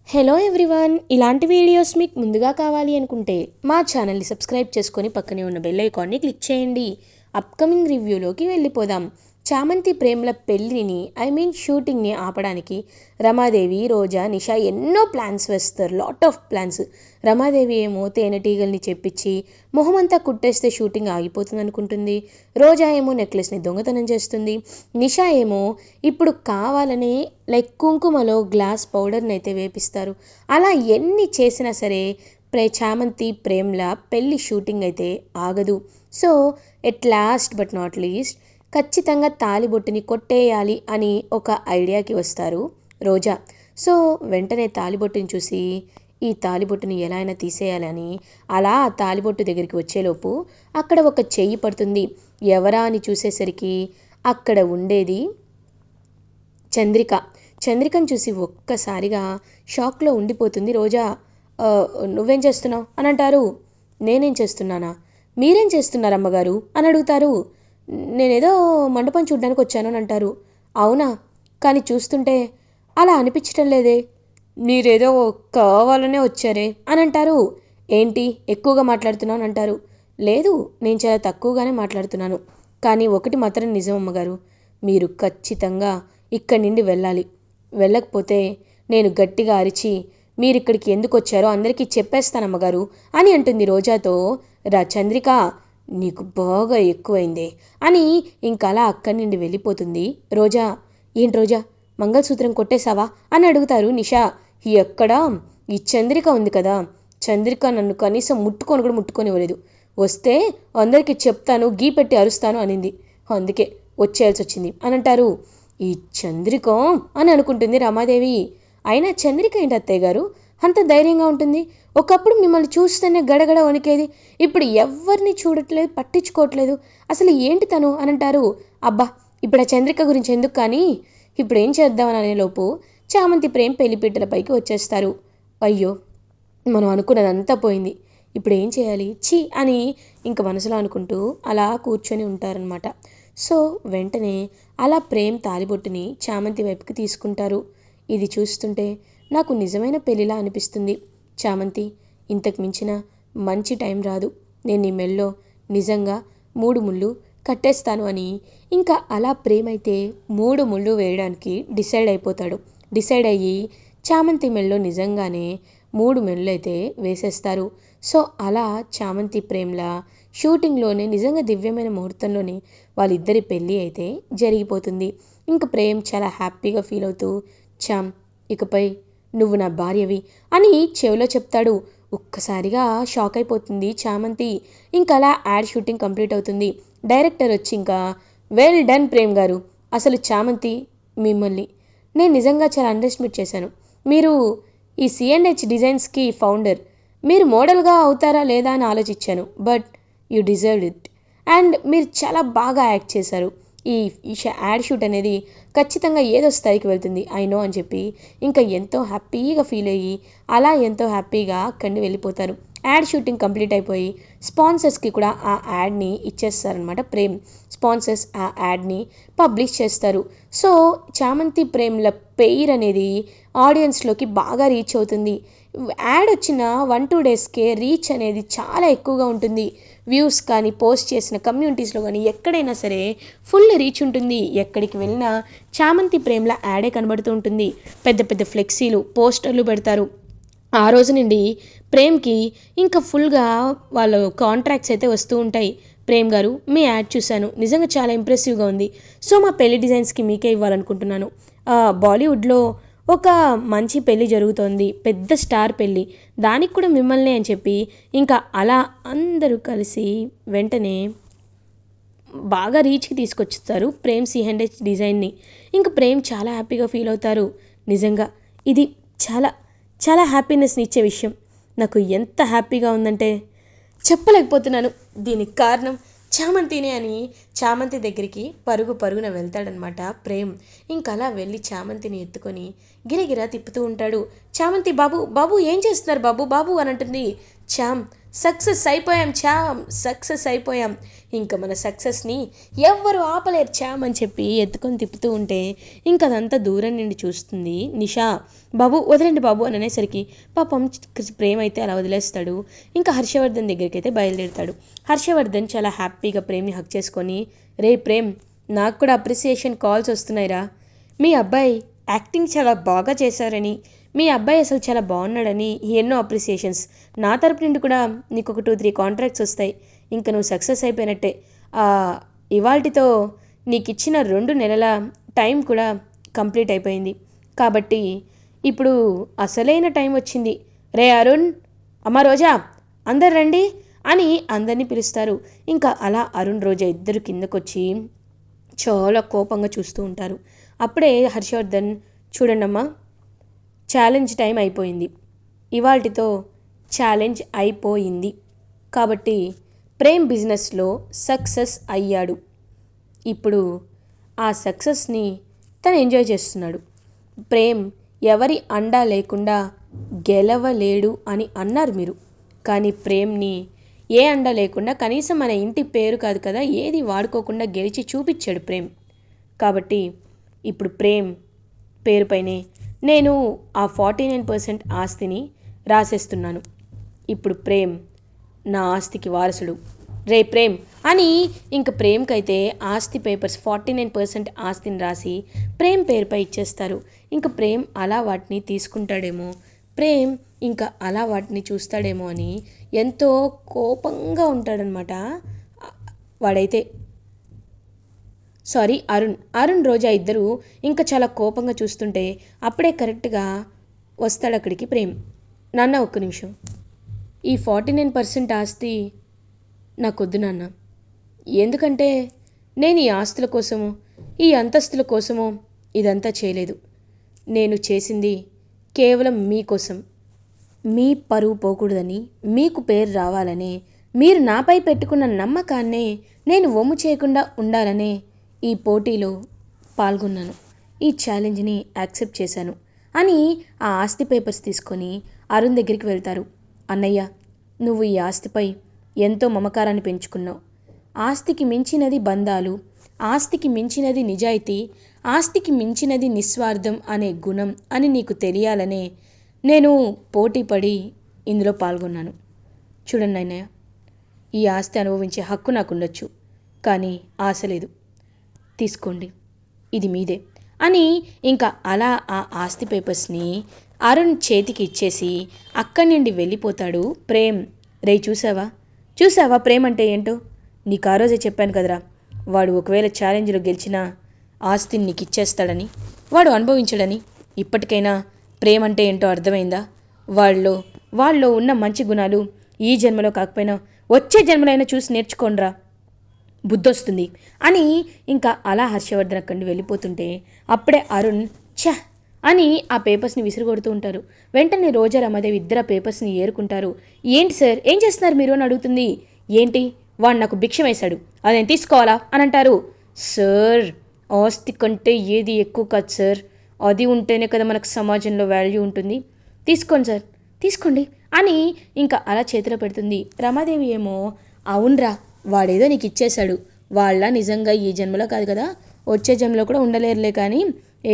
Hello everyone, ఇలాంటి videos మీకు ముందుగా కావాలి అనుకుంటే మా ఛానల్ని సబ్స్క్రైబ్ చేసుకొని పక్కనే ఉన్న బెల్ ఐకాన్ని క్లిక్ చేయండి. అప్కమింగ్ రివ్యూలోకి వెళ్ళిపోదాం. చామంతి ప్రేమల పెళ్ళిని షూటింగ్ని ఆపడానికి రమాదేవి, రోజా, నిషా ఎన్నో ప్లాన్స్ వేస్తారు. Lot of plans. రమాదేవి ఏమో తేనెటీగల్ని చెప్పించి మొహమంతా కుట్టేస్తే షూటింగ్ ఆగిపోతుంది అనుకుంటుంది. రోజా ఏమో నెక్లెస్ని దొంగతనం చేస్తుంది. నిషా ఏమో ఇప్పుడు కావాలని కుంకుమలో గ్లాస్ పౌడర్ని అయితే వేపిస్తారు. అలా ఎన్ని చేసినా సరే చామంతి ప్రేమ్ల పెళ్ళి షూటింగ్ అయితే ఆగదు. So at last but not least ఖచ్చితంగా తాలిబొట్టుని కొట్టేయాలి అని ఒక ఐడియాకి వస్తారు రోజా. సో వెంటనే తాలిబొట్టుని చూసి ఈ తాలిబొట్టుని ఎలా అయినా తీసేయాలని అలా ఆ తాలిబొట్టు దగ్గరికి వచ్చేలోపు అక్కడ ఒక చెయ్యి పడుతుంది. ఎవరా అని చూసేసరికి అక్కడ ఉండేది చంద్రిక. చంద్రికను చూసి ఒక్కసారిగా షాక్లో ఉండిపోతుంది రోజా. నువ్వేం చేస్తున్నావు అని అంటారు. నేనేం చేస్తున్నానా, మీరేం చేస్తున్నారు అమ్మగారు అని అడుగుతారు. నేనేదో మండపం చూడ్డానికి వచ్చాను అని అంటారు. అవునా, కానీ చూస్తుంటే అలా అనిపించటం లేదే, మీరేదో కావాలనే వచ్చారే అని అంటారు. ఏంటి ఎక్కువగా మాట్లాడుతున్నావు అని అంటారు. లేదు, నేను చాలా తక్కువగానే మాట్లాడుతున్నాను. కానీ ఒకటి మాత్రం నిజం అమ్మగారు, మీరు ఖచ్చితంగా ఇక్కడి నుండి వెళ్ళాలి. వెళ్ళకపోతే నేను గట్టిగా అరిచి మీరిక్కడికి ఎందుకు వచ్చారో అందరికీ చెప్పేస్తానమ్మగారు అని అంటుంది రోజాతో. చంద్రిక, నీకు బాగా ఎక్కువైందే అని ఇంకలా అక్కడి నుండి వెళ్ళిపోతుంది రోజా. ఏంటి రోజా, మంగళసూత్రం కొట్టేశావా అని అడుగుతారు నిషా. ఎక్కడా, ఈ చంద్రిక ఉంది కదా, చంద్రిక నన్ను కనీసం ముట్టుకొని కూడా ముట్టుకొనివ్వలేదు. వస్తే అందరికీ చెప్తాను, గీ పెట్టి అరుస్తాను అనింది, అందుకే వచ్చేయాల్సి వచ్చింది అని అంటారు. ఈ చంద్రిక అని అనుకుంటుంది రమాదేవి. అయినా చంద్రిక ఏంటి అత్తయ్య గారు అంత ధైర్యంగా ఉంటుంది? ఒకప్పుడు మిమ్మల్ని చూస్తేనే గడగడ వణికేది, ఇప్పుడు ఎవరిని చూడట్లేదు, పట్టించుకోవట్లేదు, అసలు ఏంటి తను అని అంటారు. అబ్బా, ఇప్పుడు ఆ చంద్రిక గురించి ఎందుకు, కానీ ఇప్పుడు ఏం చేద్దామని అనేలోపు చామంతి ప్రేమ్ పెళ్లిపీటలపైకి వచ్చేస్తారు. అయ్యో, మనం అనుకున్నదంతా పోయింది, ఇప్పుడు ఏం చేయాలి ఛీ అని ఇంక మనసులో అనుకుంటూ అలా కూర్చొని ఉంటారనమాట. సో వెంటనే అలా ప్రేమ్ తాలిబొట్టుని చామంతి వైపుకి తీసుకుంటారు. ఇది చూస్తుంటే నాకు నిజమైన పెళ్ళిలా అనిపిస్తుంది. చామంతి, ఇంతకు మించిన మంచి టైం రాదు, నేను నీ మెల్లో నిజంగా 3 ముళ్ళు కట్టేస్తాను అని ఇంకా అలా ప్రేమ్ అయితే 3 ముళ్ళు వేయడానికి డిసైడ్ అయ్యి చామంతి మెల్లో నిజంగానే 3 మెళ్ళు అయితే వేసేస్తారు. సో అలా చామంతి ప్రేమ్ల షూటింగ్లోనే నిజంగా దివ్యమైన ముహూర్తంలోనే వాళ్ళిద్దరి పెళ్ళి అయితే జరిగిపోతుంది. ఇంక ప్రేమ్ చాలా హ్యాపీగా ఫీల్ అవుతూ, చామ్, ఇకపై నువ్వు నా భార్యవి అని చెవిలో చెప్తాడు. ఒక్కసారిగా షాక్ అయిపోతుంది చామంతి. ఇంకలా యాడ్ షూటింగ్ కంప్లీట్ అవుతుంది. డైరెక్టర్ వచ్చి ఇంకా, వెల్ డన్ ప్రేమ్ గారు, అసలు చామంతి, మిమ్మల్ని నేను నిజంగా చాలా అండర్ఎస్టిమేట్ చేశాను. మీరు ఈ C&H డిజైన్స్కి ఫౌండర్, మీరు మోడల్గా అవుతారా లేదా అని ఆలోచించాను, but you deserved it. And మీరు చాలా బాగా యాక్ట్ చేశారు. ఈ యాడ్ షూట్ అనేది ఖచ్చితంగా ఏదో స్థాయికి వెళ్తుంది ఐ నో అని చెప్పి ఇంకా ఎంతో హ్యాపీగా ఫీల్ అయ్యి అలా ఎంతో హ్యాపీగా అక్కడిని వెళ్ళిపోతారు. యాడ్ షూటింగ్ కంప్లీట్ అయిపోయి స్పాన్సర్స్కి కూడా ఆ యాడ్ని ఇచ్చేస్తారనమాట. ప్రేమ్ స్పాన్సర్స్ ఆ యాడ్ని పబ్లిష్ చేస్తారు. సో చామంతి ప్రేమ్ల పేరు అనేది ఆడియన్స్లోకి బాగా రీచ్ అవుతుంది. యాడ్ వచ్చిన 1-2 డేస్కే రీచ్ అనేది చాలా ఎక్కువగా ఉంటుంది. వ్యూస్ కానీ, పోస్ట్ చేసిన కమ్యూనిటీస్లో కానీ ఎక్కడైనా సరే ఫుల్ రీచ్ ఉంటుంది. ఎక్కడికి వెళ్ళినా చామంతి ప్రేమ్ల యాడే కనబడుతూ ఉంటుంది. పెద్ద పెద్ద ఫ్లెక్సీలు, పోస్టర్లు పెడతారు. ఆ రోజు నుండి ప్రేమ్కి ఇంకా ఫుల్గా వాళ్ళ కాంట్రాక్ట్స్ అయితే వస్తూ ఉంటాయి. ప్రేమ్ గారు, మీ యాడ్ చూశాను, నిజంగా చాలా ఇంప్రెసివ్గా ఉంది. సో మా పెళ్లి డిజైన్స్కి మీకే ఇవ్వాలనుకుంటున్నాను. బాలీవుడ్లో ఒక మంచి పెళ్ళి జరుగుతోంది, పెద్ద స్టార్ పెళ్ళి, దానికి కూడా మిమ్మల్ని అని చెప్పి ఇంకా అలా అందరూ కలిసి వెంటనే బాగా రీచ్కి తీసుకొచ్చేస్తారు ప్రేమ్ C&H డిజైన్ని. ఇంకా ప్రేమ్ చాలా హ్యాపీగా ఫీల్ అవుతారు. నిజంగా ఇది చాలా చాలా హ్యాపీనెస్ని ఇచ్చే విషయం. నాకు ఎంత హ్యాపీగా ఉందంటే చెప్పలేకపోతున్నాను. దీనికి కారణం చామంతినే అని చామంతి దగ్గరికి పరుగున వెళ్తాడనమాట ప్రేమ్. ఇంకలా వెళ్ళి చామంతిని ఎత్తుకొని గిరగిరా తిప్పుతూ ఉంటాడు. చామంతి, బాబు బాబు ఏం చేస్తున్నారు బాబు బాబు అని అంటుంది. చామ్, సక్సెస్ అయిపోయాం, ఇంకా మన సక్సెస్ని ఎవ్వరు ఆపలేరు చామ్ అని చెప్పి ఎత్తుకొని తిప్పుతూ ఉంటే ఇంకా అదంతా దూరం నుండి చూస్తుంది నిషా. బాబు వదిలేండి బాబు అని అనేసరికి పాపం ప్రేమ్ అయితే అలా వదిలేస్తాడు. ఇంకా హర్షవర్ధన్ దగ్గరికి అయితే బయలుదేరుతాడు. హర్షవర్ధన్ చాలా హ్యాపీగా ప్రేమ్ని హక్ చేసుకొని, రే ప్రేమ్, నాకు కూడా అప్రిసియేషన్ కాల్స్ వస్తున్నాయిరా, మీ అబ్బాయి యాక్టింగ్ చాలా బాగా చేశారని, మీ అబ్బాయి అసలు చాలా బాగున్నాడని ఎన్నో అప్రిసియేషన్స్. నా తరపు నుండి కూడా నీకు ఒక 2-3 కాంట్రాక్ట్స్ వస్తాయి. ఇంకా నువ్వు సక్సెస్ అయిపోయినట్టే. ఇవాల్టితో నీకు ఇచ్చిన 2 నెలల టైం కూడా కంప్లీట్ అయిపోయింది. కాబట్టి ఇప్పుడు అసలైన టైం వచ్చింది. రే అరుణ్, అమ్మ రోజా, అందరు రండి అని అందరినీ పిలుస్తారు. ఇంకా అలా అరుణ్ రోజా ఇద్దరు కిందకొచ్చి చాలా కోపంగా చూస్తూ ఉంటారు. అప్పుడే హర్షవర్ధన్, చూడండమ్మా, ఛాలెంజ్ టైం అయిపోయింది, ఇవాల్టితో ఛాలెంజ్ అయిపోయింది. కాబట్టి ప్రేమ్ బిజినెస్లో సక్సెస్ అయ్యాడు. ఇప్పుడు ఆ సక్సెస్ని తను ఎంజాయ్ చేస్తున్నాడు. ప్రేమ్ ఎవరి అండా లేకుండా గెలవలేడు అని అన్నారు మీరు, కానీ ప్రేమ్ని ఏ అండా లేకుండా కనీసం మన ఇంటి పేరు కాదు కదా ఏది వాడుకోకుండా గెలిచి చూపించాడు ప్రేమ్. కాబట్టి ఇప్పుడు ప్రేమ్ పేరుపైనే నేను ఆ 49% ఆస్తిని రాసేస్తున్నాను. ఇప్పుడు ప్రేమ్ నా ఆస్తికి వారసుడు. రే ప్రేమ్ అని ఇంక ప్రేమ్కైతే ఆస్తి పేపర్స్ 49% ఆస్తిని రాసి ప్రేమ్ పేరుపై ఇచ్చేస్తారు. ఇంక ప్రేమ్ అలా వాటిని తీసుకుంటాడేమో, ప్రేమ్ ఇంకా అలా వాటిని చూస్తాడేమో అని ఎంతో కోపంగా ఉంటాడనమాట వాడైతే. అరుణ్ రోజా ఇద్దరు ఇంకా చాలా కోపంగా చూస్తుంటే అప్పుడే కరెక్ట్గా వస్తాడు అక్కడికి ప్రేమ్. నాన్న ఒక్క నిమిషం, ఈ 49% ఆస్తి నాకొద్దు నాన్న. ఎందుకంటే నేను ఈ ఆస్తుల కోసమో ఈ అంతస్తుల కోసమో ఇదంతా చేయలేదు. నేను చేసింది కేవలం మీకోసం, మీ పరువు పోకూడదని, మీకు పేరు రావాలనే, మీరు నాపై పెట్టుకున్న నమ్మకాన్నే నేను వమ్ము చేయకుండా ఉండాలనే ఈ పోటీలో పాల్గొన్నాను, ఈ ఛాలెంజ్ని యాక్సెప్ట్ చేశాను అని ఆ ఆస్తి పేపర్స్ తీసుకొని అరుణ్ దగ్గరికి వెళ్తారు. అన్నయ్య, నువ్వు ఈ ఆస్తిపై ఎంతో మమకారాన్ని పెంచుకున్నావు. ఆస్తికి మించినది బంధాలు, ఆస్తికి మించినది నిజాయితీ, ఆస్తికి మించినది నిస్వార్థం అనే గుణం అని నీకు తెలియాలనే నేను పోటీపడి ఇందులో పాల్గొన్నాను. చూడండి అన్నయ్య, ఈ ఆస్తి అనుభవించే హక్కు నాకుండొచ్చు, కానీ ఆశ లేదు. తీసుకోండి, ఇది మీదే అని ఇంకా అలా ఆ ఆస్తి పేపర్స్ని అరుణ్ చేతికి ఇచ్చేసి అక్కడి నుండి వెళ్ళిపోతాడు ప్రేమ్. రే చూసావా ప్రేమ్ అంటే ఏంటో? నీకు ఆ రోజే చెప్పాను కదరా, వాడు ఒకవేళ ఛాలెంజ్లో గెలిచినా ఆస్తిని నీకు ఇచ్చేస్తాడని, వాడు అనుభవించడని. ఇప్పటికైనా ప్రేమ్ అంటే ఏంటో అర్థమైందా? వాళ్ళలో ఉన్న మంచి గుణాలు ఈ జన్మలో కాకపోయినా వచ్చే జన్మలైనా చూసి నేర్చుకోండిరా, బుద్ధొస్తుంది అని ఇంకా అలా హర్షవర్ధన్ అక్కడి నుండి వెళ్ళిపోతుంటే అప్పుడే అరుణ్ అని ఆ పేపర్స్ని విసిరుగొడుతూ ఉంటారు. వెంటనే రోజా రమాదేవి ఇద్దరు ఆ పేపర్స్ని ఏరుకుంటారు. ఏంటి సార్, ఏం చేస్తున్నారు మీరు అని అడుగుతుంది. ఏంటి, వాడు నాకు భిక్ష వేశాడు, అది నేను తీసుకోవాలా అని అంటారు. సార్, ఆస్తి కంటే ఏది ఎక్కువ కాదు సార్, అది ఉంటేనే కదా మనకు సమాజంలో వాల్యూ ఉంటుంది. తీసుకోండి సార్, తీసుకోండి అని ఇంకా అలా చేతిలో పెడుతుంది. రమాదేవి ఏమో, అవునరా, వాడేదో నీకు ఇచ్చేశాడు, వాళ్ళ నిజంగా ఈ జన్మలో కాదు కదా వచ్చే జన్మలో కూడా ఉండలేరులే, కానీ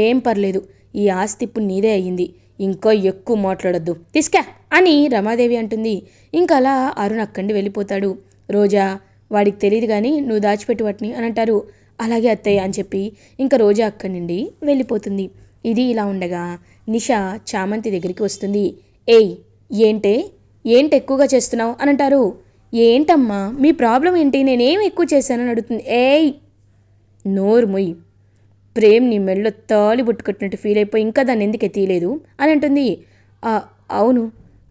ఏం పర్లేదు, ఈ ఆస్తి ఇప్పుడు నీదే అయ్యింది, ఇంకా ఎక్కువ మాట్లాడొద్దు, తీసుకా అని రమాదేవి అంటుంది. ఇంకా అలా అరుణ్ అక్కడి వెళ్ళిపోతాడు. రోజా, వాడికి తెలియదు కానీ నువ్వు దాచిపెట్టి వాటిని అని అంటారు. అలాగే అత్తయ్య అని చెప్పి ఇంకా రోజా అక్కడి నుండి వెళ్ళిపోతుంది. ఇది ఇలా ఉండగా నిషా చామంతి దగ్గరికి వస్తుంది. ఏయ్, ఏంటి ఎక్కువగా చేస్తున్నావు అని అంటారు. ఏంటమ్మా మీ ప్రాబ్లం ఏంటి, నేనేం ఎక్కువ చేశానని అడుగుతుంది. ఏయ్, నోరు మొయ్యి, ప్రేమ్ నీ మెడలో తాళి బుట్టుకొట్టినట్టు ఫీల్ అయిపోయి ఇంకా దాన్ని ఎందుకు ఎత్తియలేదు అని అంటుంది. అవును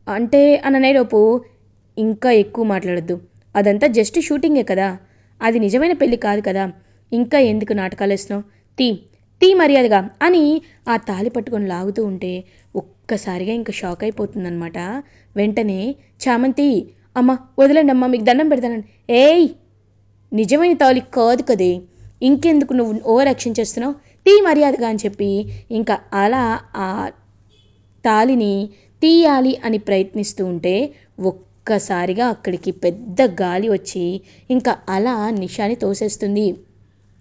అంటే అన్ననేలోపు, ఇంకా ఎక్కువ మాట్లాడద్దు, అదంతా జస్ట్ షూటింగే కదా, అది నిజమైన పెళ్ళి కాదు కదా, ఇంకా ఎందుకు నాటకాలు వేస్తున్నావు, తీ మర్యాదగా అని ఆ తాళి పట్టుకొని లాగుతూ ఉంటే ఒక్కసారిగా ఇంకా షాక్ అయిపోతుందన్నమాట. వెంటనే చామంతి, అమ్మ వదలండి అమ్మ, మీకు దండం పెడతానండి. ఏయ్, నిజమైన తాళి కాదు కదే, ఇంకెందుకు నువ్వు ఓవర్ యాక్షన్ చేస్తున్నావు, తీ మర్యాదగా అని చెప్పి ఇంకా అలా ఆ తాళిని తీయాలి అని ప్రయత్నిస్తూ ఉంటే ఒక్కసారిగా అక్కడికి పెద్ద గాలి వచ్చి ఇంకా అలా నిషాని తోసేస్తుంది.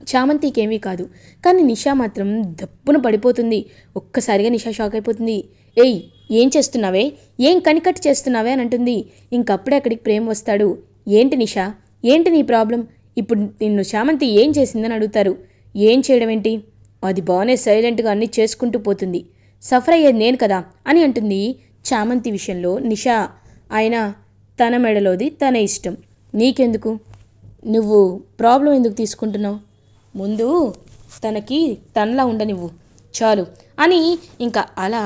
చామంతికేమీ కాదు, కానీ నిషా మాత్రం దప్పున పడిపోతుంది. ఒక్కసారిగా నిషా షాక్ అయిపోతుంది. ఏయ్, ఏం చేస్తున్నావే, ఏం కనికట్టు చేస్తున్నావే అని అంటుంది. ఇంకప్పుడే అక్కడికి ప్రేమ్ వస్తాడు. ఏంటి నిషా, ఏంటి నీ ప్రాబ్లం, ఇప్పుడు నిన్ను చామంతి ఏం చేసిందని అడుగుతారు. ఏం చేయడం ఏంటి, అది బాగానే సైలెంట్గా అన్నీ చేసుకుంటూ పోతుంది, సఫర్ అయ్యేది నేను కదా అని అంటుంది చామంతి విషయంలో నిషా. ఆయన తన మెడలోది తన ఇష్టం, నీకెందుకు, నువ్వు ప్రాబ్లం ఎందుకు తీసుకుంటున్నావు, ముందు తనకి తనలా ఉండనివ్వు చాలు అని ఇంకా అలా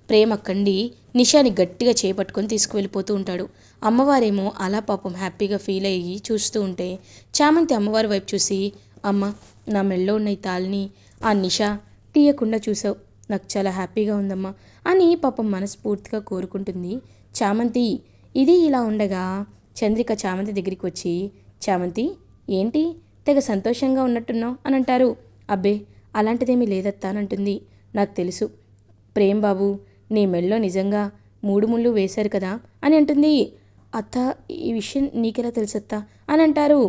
ప్రేమ కండి నిషాని గట్టిగా చేపట్టుకొని తీసుకువెళ్ళిపోతూ ఉంటాడు. అమ్మవారేమో అలా పాపం హ్యాపీగా ఫీల్ అయ్యి చూస్తూ ఉంటే చామంతి అమ్మవారి వైపు చూసి, అమ్మ, నా మెళ్ళో ఉన్న ఈ తాళిని ఆ నిషా తీయకుండా చూసావు, నాకు చాలా హ్యాపీగా ఉందమ్మా అని పాపం మనస్ఫూర్తిగా కోరుకుంటుంది చామంతి. ఇది ఇలా ఉండగా చంద్రిక చామంతి దగ్గరికి వచ్చి, చామంతి, ఏంటి తెగ సంతోషంగా ఉన్నట్టున్నావు అని అంటారు. అబ్బే, అలాంటిదేమీ లేదత్తా అని అంటుంది. నాకు తెలుసు ప్రేమ్ బాబు నీ మెళ్ళో నిజంగా 3 ముళ్ళు వేశారు కదా అని అంటుంది. అత్త, ఈ విషయం నీకెలా తెలుసత్తా అని అంటారు.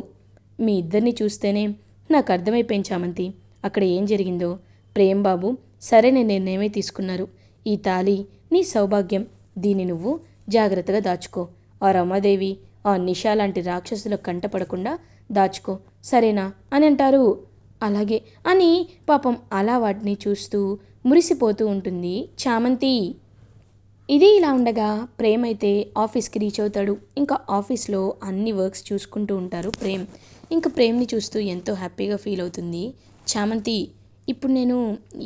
మీ ఇద్దరిని చూస్తేనే నాకు అర్థమైపోయింది చామంతి, అక్కడ ఏం జరిగిందో. ప్రేమ్ బాబు సరైన నిర్ణయమే తీసుకున్నారు. ఈ తాళి నీ సౌభాగ్యం, దీన్ని నువ్వు జాగ్రత్తగా దాచుకో. ఆ రమాదేవి, ఆ నిషా లాంటి రాక్షసుల కంటపడకుండా దాచుకో, సరేనా అని అంటారు. అలాగే అని పాపం అలా వాటిని చూస్తూ మురిసిపోతూ ఉంటుంది చామంతి. ఇది ఇలా ఉండగా ప్రేమ్ అయితే ఆఫీస్కి రీచ్ అవుతాడు. ఇంకా ఆఫీస్లో అన్ని వర్క్స్ చూసుకుంటూ ఉంటారు ప్రేమ్. ఇంకా ప్రేమ్ని చూస్తూ ఎంతో హ్యాపీగా ఫీల్ అవుతుంది చామంతి. ఇప్పుడు నేను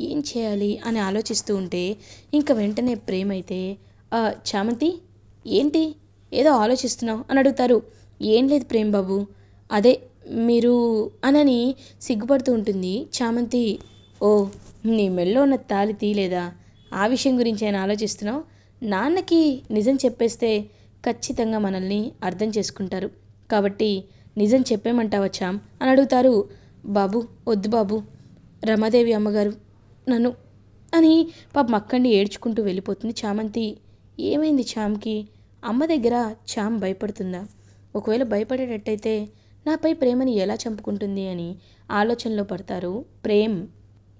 ఏం చేయాలి అని ఆలోచిస్తూ ఉంటే ఇంకా వెంటనే ప్రేమ్ అయితే, చామంతి, ఏంటి ఏదో ఆలోచిస్తున్నావు అని అడుగుతారు. ఏం లేదు ప్రేమ్ బాబు, అదే మీరు అనని సిగ్గుపడుతూ ఉంటుంది చామంతి. ఓ, నీ మెళ్ళో ఉన్న తాళి తీయలేదా, ఆ విషయం గురించి ఆయన ఆలోచిస్తున్నావు. నాన్నకి నిజం చెప్పేస్తే ఖచ్చితంగా మనల్ని అర్థం చేసుకుంటారు, కాబట్టి నిజం చెప్పేమంటావా చామ్ అని అడుగుతారు. బాబు, వద్దు బాబు, రమాదేవి అమ్మగారు నన్ను అని పాపం అక్కడిని ఏడ్చుకుంటూ వెళ్ళిపోతుంది చామంతి. ఏమైంది చామ్కి, అమ్మ దగ్గర చామ్ భయపడుతుందా, ఒకవేళ భయపడేటట్టయితే నాపై ప్రేమని ఎలా చంపుకుంటుంది అని ఆలోచనలో పడతారు ప్రేమ్.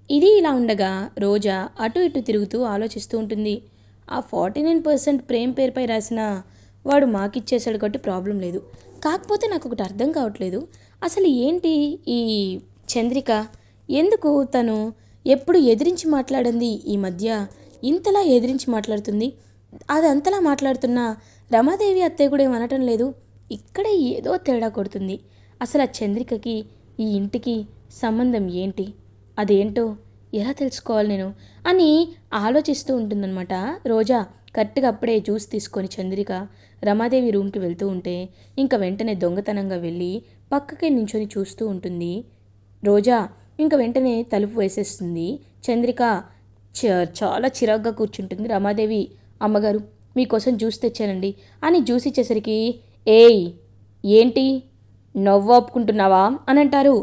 ఇది ఇలా ఉండగా రోజా అటు ఇటు తిరుగుతూ ఆలోచిస్తూ ఉంటుంది. ఆ 49% ప్రేమ్ పేరుపై రాసిన వాడు మాకిచ్చేసాడు కాబట్టి ప్రాబ్లం లేదు. కాకపోతే నాకు ఒకటి అర్థం కావట్లేదు, అసలు ఏంటి ఈ చంద్రిక, ఎందుకు తను ఎప్పుడు ఎదిరించి మాట్లాడింది ఈ మధ్య ఇంతలా ఎదిరించి మాట్లాడుతుంది. అది అంతలా మాట్లాడుతున్నా రమాదేవి అత్తయ్య కూడా ఏమనటం లేదు. ఇక్కడ ఏదో తేడా కొడుతుంది. అసలు ఆ చంద్రికకి ఈ ఇంటికి సంబంధం ఏంటి, అదేంటో ఎలా తెలుసుకోవాలి నేను అని ఆలోచిస్తూ ఉంటుందన్నమాట రోజా. కరెక్ట్గా అప్పుడే జ్యూస్ తీసుకొని చంద్రిక రమాదేవి రూమ్కి వెళ్తూ ఉంటే ఇంకా వెంటనే దొంగతనంగా వెళ్ళి పక్కకే నించొని చూస్తూ ఉంటుంది రోజా. ఇంకా వెంటనే తలుపు వేసేస్తుంది చంద్రిక. చాలా చిరాగ్గా కూర్చుంటుంది రమాదేవి. అమ్మగారు, మీకోసం జ్యూస్ తెచ్చానండి అని జ్యూస్ ఇచ్చేసరికి, ఏయ్, ఏంటి నవ్వాపుకుంటున్నావా అని అంటారు.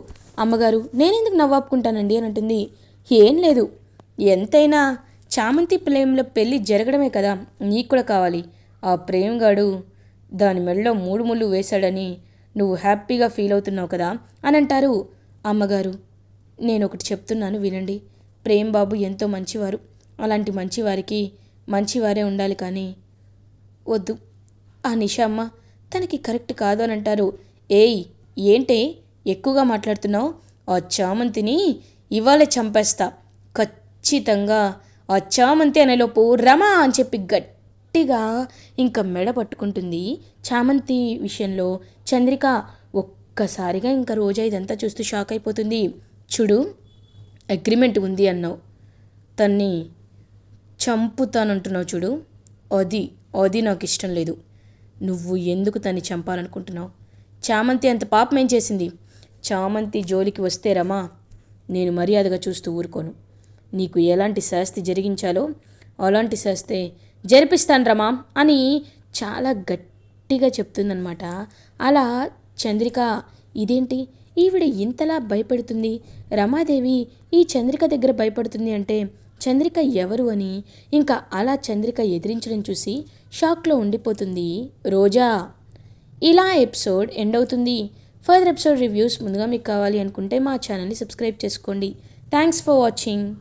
అమ్మగారు, నేనెందుకు నవ్వాపుకుంటానండి అని అంటుంది. ఏం లేదు, ఎంతైనా చామంతి ప్రేమ్లో పెళ్ళి జరగడమే కదా నీకు కూడా కావాలి. ఆ ప్రేమ్ గాడు దాని మెడలో 3 ముళ్ళు వేశాడని నువ్వు హ్యాపీగా ఫీల్ అవుతున్నావు కదా అని అంటారు. అమ్మగారు, నేను ఒకటి చెప్తున్నాను వినండి. ప్రేమ్ బాబు ఎంతో మంచివారు, అలాంటి మంచివారికి మంచివారే ఉండాలి, కానీ వద్దు, ఆ నిషామ్మ తనకి కరెక్ట్ కాదు అని అంటారు. ఏయ్, ఏంటే ఎక్కువగా మాట్లాడుతున్నావు, ఆ చామంతిని ఇవాళే చంపేస్తా ఖచ్చితంగా. ఆ చామంతి అనేలోపు రమా అని చెప్పి గట్టిగా ఇంకా మెడ పట్టుకుంటుంది చామంతి విషయంలో చంద్రిక. ఒక్కసారిగా ఇంకా రోజా ఇదంతా చూస్తూ షాక్ అయిపోతుంది. చూడు, అగ్రిమెంట్ ఉంది అన్నావు, తన్ని చంపుతానంటున్నావు చూడు, అది అది నాకు ఇష్టం లేదు. నువ్వు ఎందుకు తన్ని చంపాలనుకుంటున్నావు? చామంతి అంత పాపం ఏం చేసింది? చామంతి జోలికి వస్తే రమా, నేను మర్యాదగా చూస్తూ ఊరుకోను. నీకు ఎలాంటి శాస్తి జరిగించాలో అలాంటి శాస్తే జరిపిస్తాను రమా అని చాలా గట్టిగా చెప్తుందనమాట. అలా చంద్రిక, ఇదేంటి ఈవిడ ఇంతలా భయపడుతుంది, రమాదేవి ఈ చంద్రిక దగ్గర భయపడుతుంది అంటే చంద్రిక ఎవరు అని. ఇంకా అలా చంద్రిక ఎదిరించడం చూసి షాక్లో ఉండిపోతుంది రోజా. ఇలా ఎపిసోడ్ ఎండ్ అవుతుంది. ఫర్దర్ ఎపిసోడ్ రివ్యూస్ ముందుగా మీకు కావాలి అనుకుంటే మా ఛానల్ని సబ్స్క్రైబ్ చేసుకోండి. Thanks for watching.